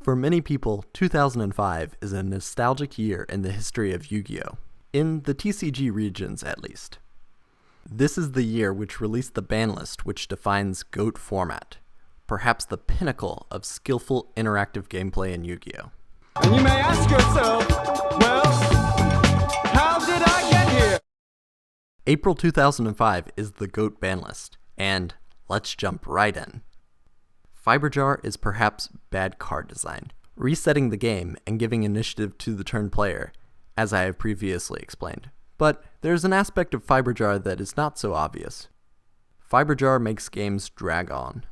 For many people, 2005 is a nostalgic year in the history of Yu-Gi-Oh! In the TCG regions at least. This is the year which released the Banlist, which defines GOAT format, perhaps the pinnacle of skillful interactive gameplay in Yu-Gi-Oh! And you may ask yourself, well, how did I get here? April 2005 is the GOAT Banlist, and let's jump right in. Fiberjar is perhaps bad card design, resetting the game and giving initiative to the turn player, as I have previously explained. But there's an aspect of Fiberjar that is not so obvious. Fiberjar makes games drag on.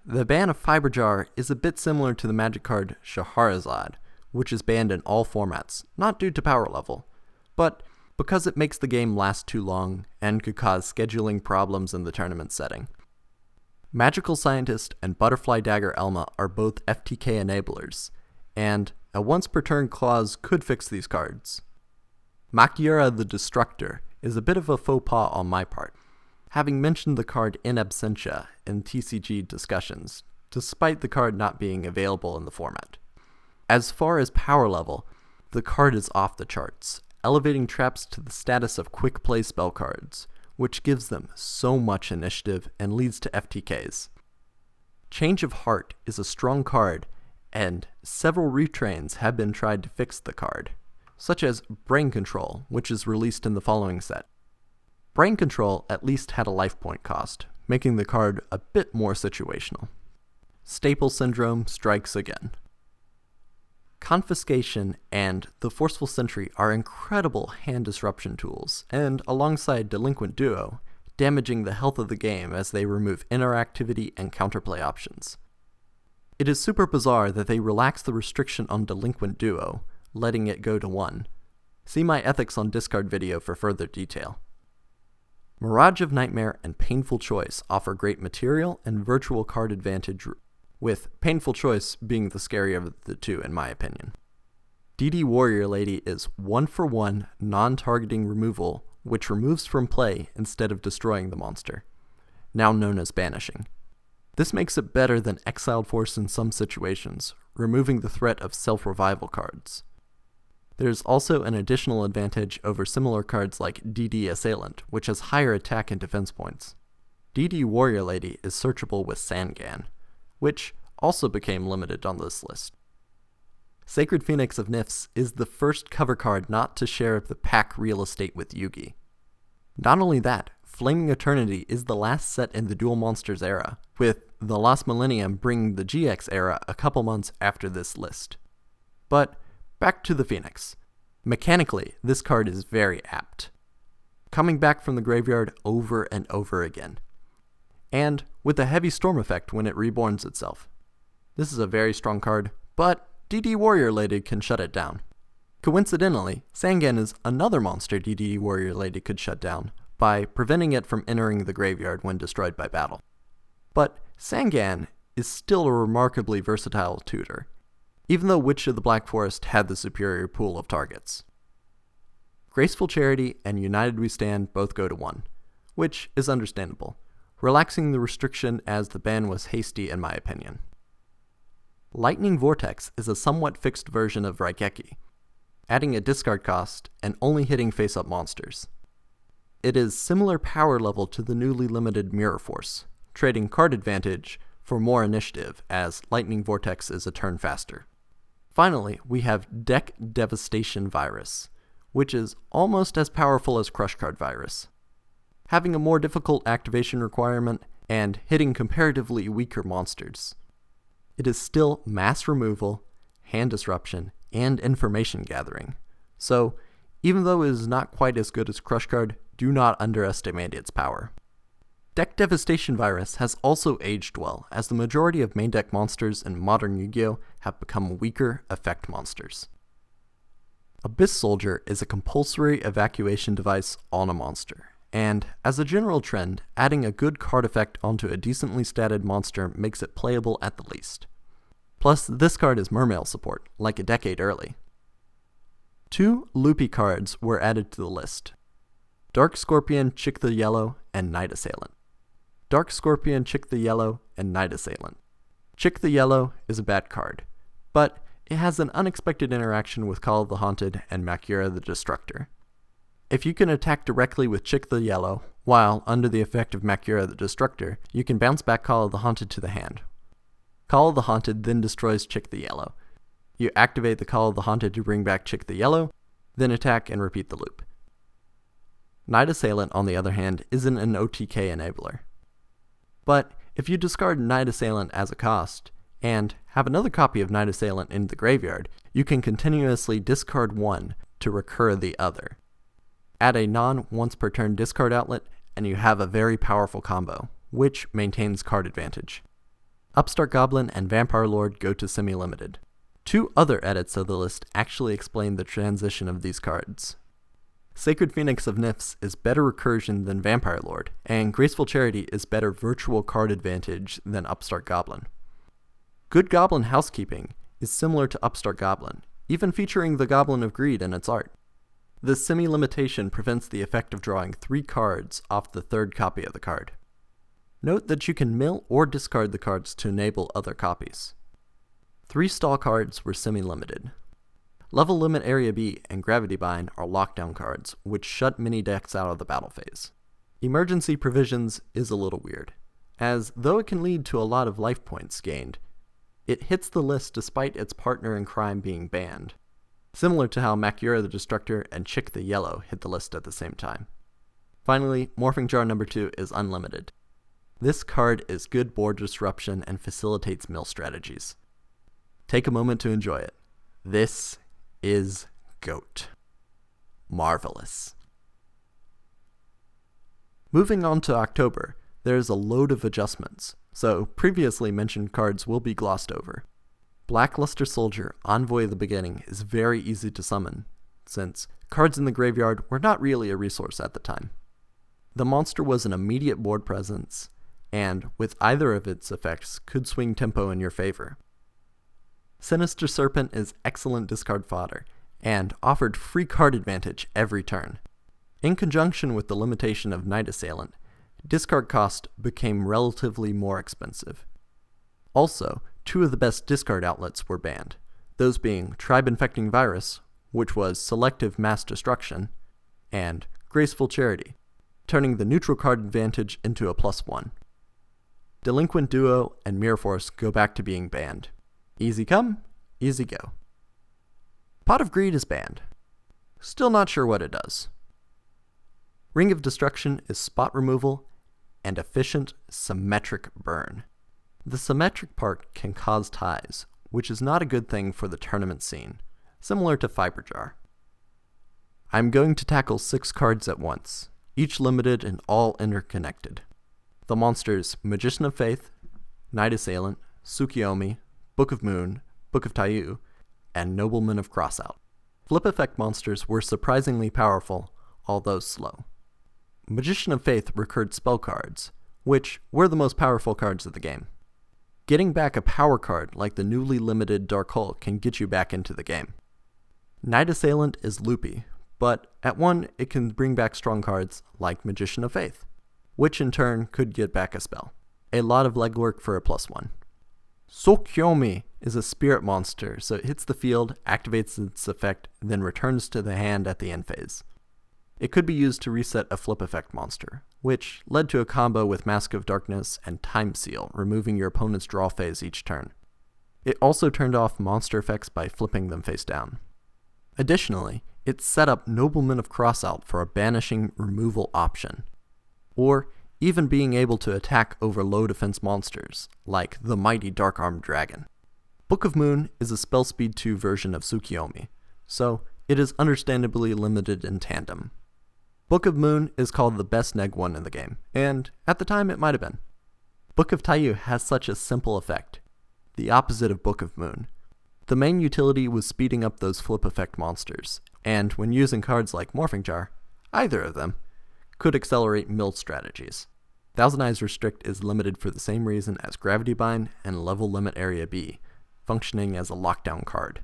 The ban of Fiberjar is a bit similar to the magic card Shahrazad, which is banned in all formats, not due to power level, but because it makes the game last too long and could cause scheduling problems in the tournament setting. Magical Scientist and Butterfly Dagger Elma are both FTK enablers, and a once per turn clause could fix these cards. Makiura the Destructor is a bit of a faux pas on my part, having mentioned the card in absentia in TCG discussions, despite the card not being available in the format. As far as power level, the card is off the charts, elevating traps to the status of quick play spell cards, which gives them so much initiative and leads to FTKs. Change of Heart is a strong card, and several retrains have been tried to fix the card, such as Brain Control, which is released in the following set. Brain Control at least had a life point cost, making the card a bit more situational. Staple Syndrome strikes again. Confiscation and the Forceful Sentry are incredible hand disruption tools, and alongside Delinquent Duo, damaging the health of the game as they remove interactivity and counterplay options. It is super bizarre that they relax the restriction on Delinquent Duo, letting it go to 1. See my Ethics on Discard video for further detail. Mirage of Nightmare and Painful Choice offer great material and virtual card advantage, with Painful Choice being the scarier of the two in my opinion. DD Warrior Lady is 1-for-1 non-targeting removal, which removes from play instead of destroying the monster, now known as banishing. This makes it better than Exiled Force in some situations, removing the threat of self-revival cards. There's also an additional advantage over similar cards like DD Assailant, which has higher attack and defense points. DD Warrior Lady is searchable with Sangan, which also became limited on this list. Sacred Phoenix of Nifs is the first cover card not to share the pack real estate with Yugi. Not only that, Flaming Eternity is the last set in the Duel Monsters era, with the Lost Millennium bringing the GX era a couple months after this list. But back to the Phoenix. Mechanically, this card is very apt, coming back from the graveyard over and over again, and with a heavy storm effect when it reborns itself. This is a very strong card, but DD Warrior Lady can shut it down. Coincidentally, Sangan is another monster DD Warrior Lady could shut down by preventing it from entering the graveyard when destroyed by battle. But Sangan is still a remarkably versatile tutor, even though Witch of the Black Forest had the superior pool of targets. Graceful Charity and United We Stand both go to 1, which is understandable, relaxing the restriction as the ban was hasty in my opinion. Lightning Vortex is a somewhat fixed version of Raigeki, adding a discard cost and only hitting face-up monsters. It is similar power level to the newly limited Mirror Force, trading card advantage for more initiative as Lightning Vortex is a turn faster. Finally, we have Deck Devastation Virus, which is almost as powerful as Crush Card Virus, having a more difficult activation requirement and hitting comparatively weaker monsters. It is still mass removal, hand disruption, and information gathering, so even though it is not quite as good as Crush Card, do not underestimate its power. Deck Devastation Virus has also aged well, as the majority of main deck monsters in modern Yu-Gi-Oh! Have become weaker effect monsters. Abyss Soldier is a compulsory evacuation device on a monster, and as a general trend, adding a good card effect onto a decently statted monster makes it playable at the least. Plus, this card is Mermail support, like a decade early. 2 loopy cards were added to the list: Dark Scorpion Chick the Yellow and Night Assailant. Dark Scorpion Chick the Yellow and Night Assailant. Chick the Yellow is a bad card, but it has an unexpected interaction with Call of the Haunted and Makura the Destructor. If you can attack directly with Chick the Yellow, while under the effect of Makura the Destructor, you can bounce back Call of the Haunted to the hand. Call of the Haunted then destroys Chick the Yellow. You activate the Call of the Haunted to bring back Chick the Yellow, then attack and repeat the loop. Night Assailant, on the other hand, isn't an OTK enabler. But if you discard Night Assailant as a cost, and have another copy of Night Assailant in the graveyard, you can continuously discard one to recur the other. Add a non-once-per-turn discard outlet, and you have a very powerful combo, which maintains card advantage. Upstart Goblin and Vampire Lord go to semi-limited. Two other edits of the list actually explain the transition of these cards. Sacred Phoenix of Nifs is better recursion than Vampire Lord, and Graceful Charity is better virtual card advantage than Upstart Goblin. Good Goblin Housekeeping is similar to Upstart Goblin, even featuring the Goblin of Greed in its art. The semi-limitation prevents the effect of drawing 3 cards off the third copy of the card. Note that you can mill or discard the cards to enable other copies. 3 stall cards were semi-limited. Level Limit Area B and Gravity Bind are lockdown cards, which shut mini decks out of the battle phase. Emergency Provisions is a little weird, as though it can lead to a lot of life points gained, it hits the list despite its partner in crime being banned, similar to how Makura the Destructor and Chick the Yellow hit the list at the same time. Finally, Morphing Jar number 2 is unlimited. This card is good board disruption and facilitates mill strategies. Take a moment to enjoy it. This is GOAT. Marvelous. Moving on to October, there's a load of adjustments, so previously mentioned cards will be glossed over. Blackluster Soldier, Envoy of the Beginning, is very easy to summon, since cards in the graveyard were not really a resource at the time. The monster was an immediate board presence, and with either of its effects could swing tempo in your favor. Sinister Serpent is excellent discard fodder, and offered free card advantage every turn. In conjunction with the limitation of Night Assailant, discard cost became relatively more expensive. Also, 2 of the best discard outlets were banned, those being Tribe Infecting Virus, which was selective mass destruction, and Graceful Charity, turning the neutral card advantage into a +1. Delinquent Duo and Mirror Force go back to being banned. Easy come, easy go. Pot of Greed is banned. Still not sure what it does. Ring of Destruction is spot removal and efficient symmetric burn. The symmetric part can cause ties, which is not a good thing for the tournament scene, similar to Fiber Jar. I'm going to tackle 6 cards at once, each limited and all interconnected. The monsters Magician of Faith, Night Assailant, Tsukiyomi, Book of Moon, Book of Taiyu, and Nobleman of Crossout. Flip effect monsters were surprisingly powerful, although slow. Magician of Faith recurred spell cards, which were the most powerful cards of the game. Getting back a power card like the newly limited Dark Hole can get you back into the game. Night Assailant is loopy, but at 1 it can bring back strong cards like Magician of Faith, which in turn could get back a spell. A lot of legwork for a +1. Tsukiyomi is a spirit monster, so it hits the field, activates its effect, then returns to the hand at the end phase. It could be used to reset a flip effect monster, which led to a combo with Mask of Darkness and Time Seal, removing your opponent's draw phase each turn. It also turned off monster effects by flipping them face down. Additionally, it set up Nobleman of Crossout for a banishing removal option, or even being able to attack over low defense monsters, like the mighty Dark Armed Dragon. Book of Moon is a spell speed 2 version of Tsukiyomi, so it is understandably limited in tandem. Book of Moon is called the best neg 1 in the game, and at the time it might have been. Book of Taiyu has such a simple effect, the opposite of Book of Moon. The main utility was speeding up those flip effect monsters, and when using cards like Morphing Jar, either of them, could accelerate mill strategies. Thousand Eyes Restrict is limited for the same reason as Gravity Bind and Level Limit Area B, functioning as a lockdown card.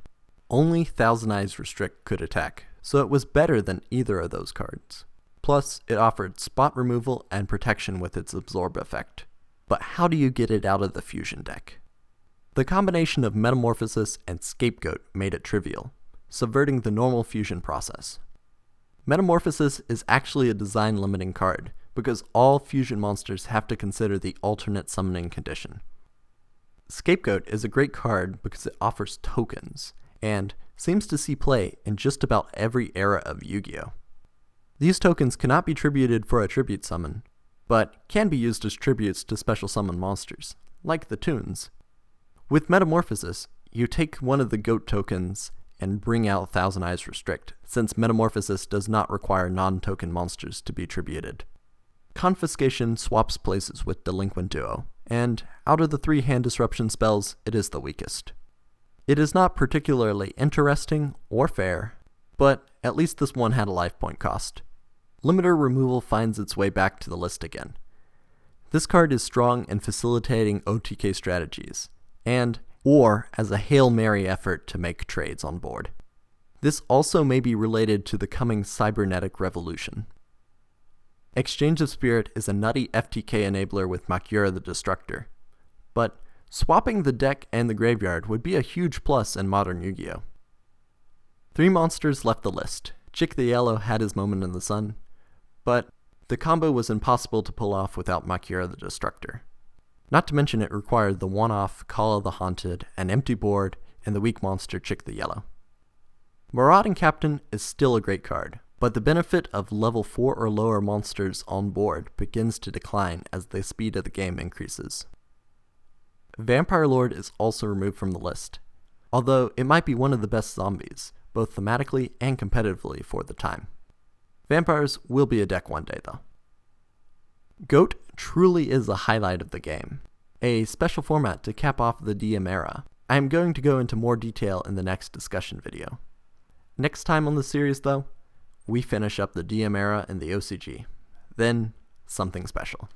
Only Thousand Eyes Restrict could attack, so it was better than either of those cards. Plus, it offered spot removal and protection with its Absorb effect. But how do you get it out of the fusion deck? The combination of Metamorphosis and Scapegoat made it trivial, subverting the normal fusion process. Metamorphosis is actually a design-limiting card, because all fusion monsters have to consider the alternate summoning condition. Scapegoat is a great card because it offers tokens, and seems to see play in just about every era of Yu-Gi-Oh! These tokens cannot be tributed for a tribute summon, but can be used as tributes to special summon monsters, like the Toons. With Metamorphosis, you take one of the Goat tokens and bring out Thousand Eyes Restrict, since Metamorphosis does not require non-token monsters to be tributed. Confiscation swaps places with Delinquent Duo, and out of the 3 hand disruption spells, it is the weakest. It is not particularly interesting or fair, but at least this one had a life point cost. Limiter removal finds its way back to the list again. This card is strong in facilitating OTK strategies, or as a Hail Mary effort to make trades on board. This also may be related to the coming cybernetic revolution. Exchange of Spirit is a nutty FTK enabler with Makura the Destructor, but swapping the deck and the graveyard would be a huge plus in modern Yu-Gi-Oh! 3 monsters left the list. Chick the Yellow had his moment in the sun, but the combo was impossible to pull off without Makura the Destructor. Not to mention it required the one-off Call of the Haunted, an empty board, and the weak monster Chick the Yellow. Marauding Captain is still a great card, but the benefit of level 4 or lower monsters on board begins to decline as the speed of the game increases. Vampire Lord is also removed from the list, although it might be one of the best zombies, both thematically and competitively for the time. Vampires will be a deck one day though. Goat truly is a highlight of the game, a special format to cap off the DM era. I am going to go into more detail in the next discussion video. Next time on the series though, we finish up the DM era and the OCG, then something special.